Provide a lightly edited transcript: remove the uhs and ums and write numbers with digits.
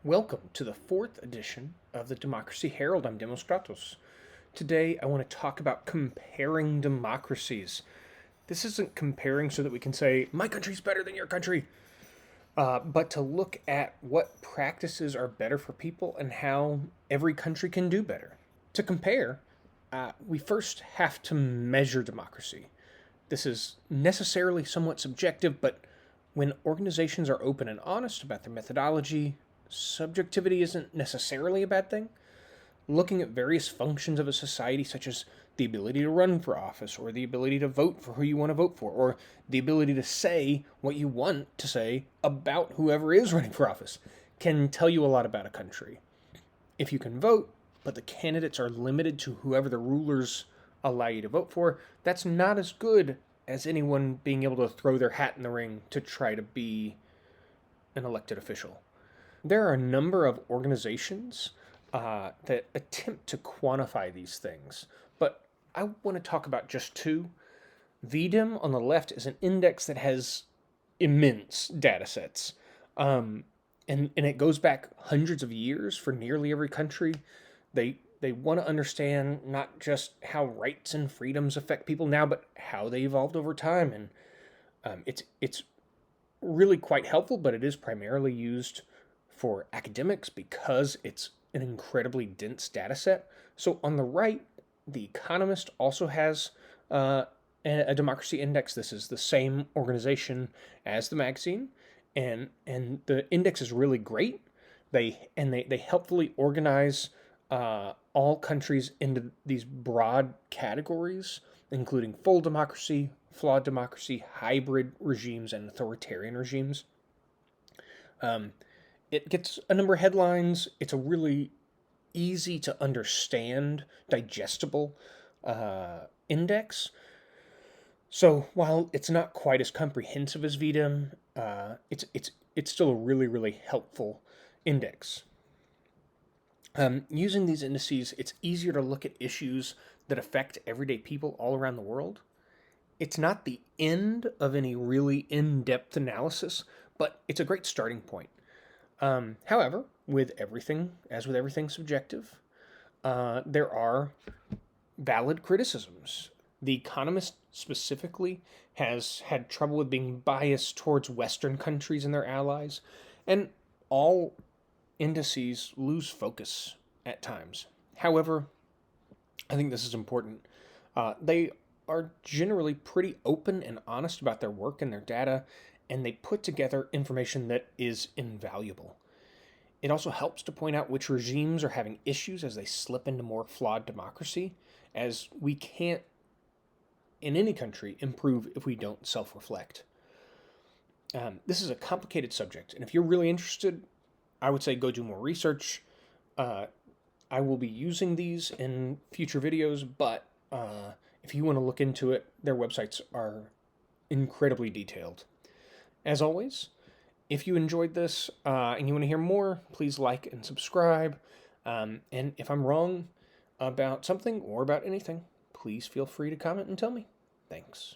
Welcome to the fourth edition of the Democracy Herald. I'm Demos Kratos. Today I want to talk about comparing democracies. This isn't comparing so that we can say, my country's better than your country, but to look at what practices are better for people and how every country can do better. To compare, we first have to measure democracy. This is necessarily somewhat subjective, but when organizations are open and honest about their methodology, subjectivity isn't necessarily a bad thing. Looking at various functions of a society, such as the ability to run for office, or the ability to vote for who you want to vote for, or the ability to say what you want to say about whoever is running for office, can tell you a lot about a country. If you can vote, but the candidates are limited to whoever the rulers allow you to vote for, that's not as good as anyone being able to throw their hat in the ring to try to be an elected official. There are a number of organizations that attempt to quantify these things, but I want to talk about just two. VDIM on the left is an index that has immense data sets, and it goes back hundreds of years for nearly every country. They want to understand not just how rights and freedoms affect people now, but how they evolved over time, and it's really quite helpful, but it is primarily used for academics because it's an incredibly dense data set. So on the right, The Economist also has a democracy index. This is the same organization as the magazine, and the index is really great. They helpfully organize all countries into these broad categories, including full democracy, flawed democracy, hybrid regimes, and authoritarian regimes. It gets a number of headlines. It's a really easy to understand, digestible index. So while it's not quite as comprehensive as VDIM, it's still a really helpful index. Using these indices, it's easier to look at issues that affect everyday people all around the world. It's not the end of any really in-depth analysis, but it's a great starting point. However, with everything subjective, there are valid criticisms. The Economist specifically has had trouble with being biased towards Western countries and their allies, and all indices lose focus at times. However, I think this is important. They are generally pretty open and honest about their work and their data, and they put together information that is invaluable. It also helps to point out which regimes are having issues as they slip into more flawed democracy, as we can't, in any country, improve if we don't self-reflect. This is a complicated subject, and if you're really interested, I would say go do more research. I will be using these in future videos, but if you want to look into it, their websites are incredibly detailed. As always, if you enjoyed this and you want to hear more, please like and subscribe. And if I'm wrong about something or about anything, please feel free to comment and tell me. Thanks.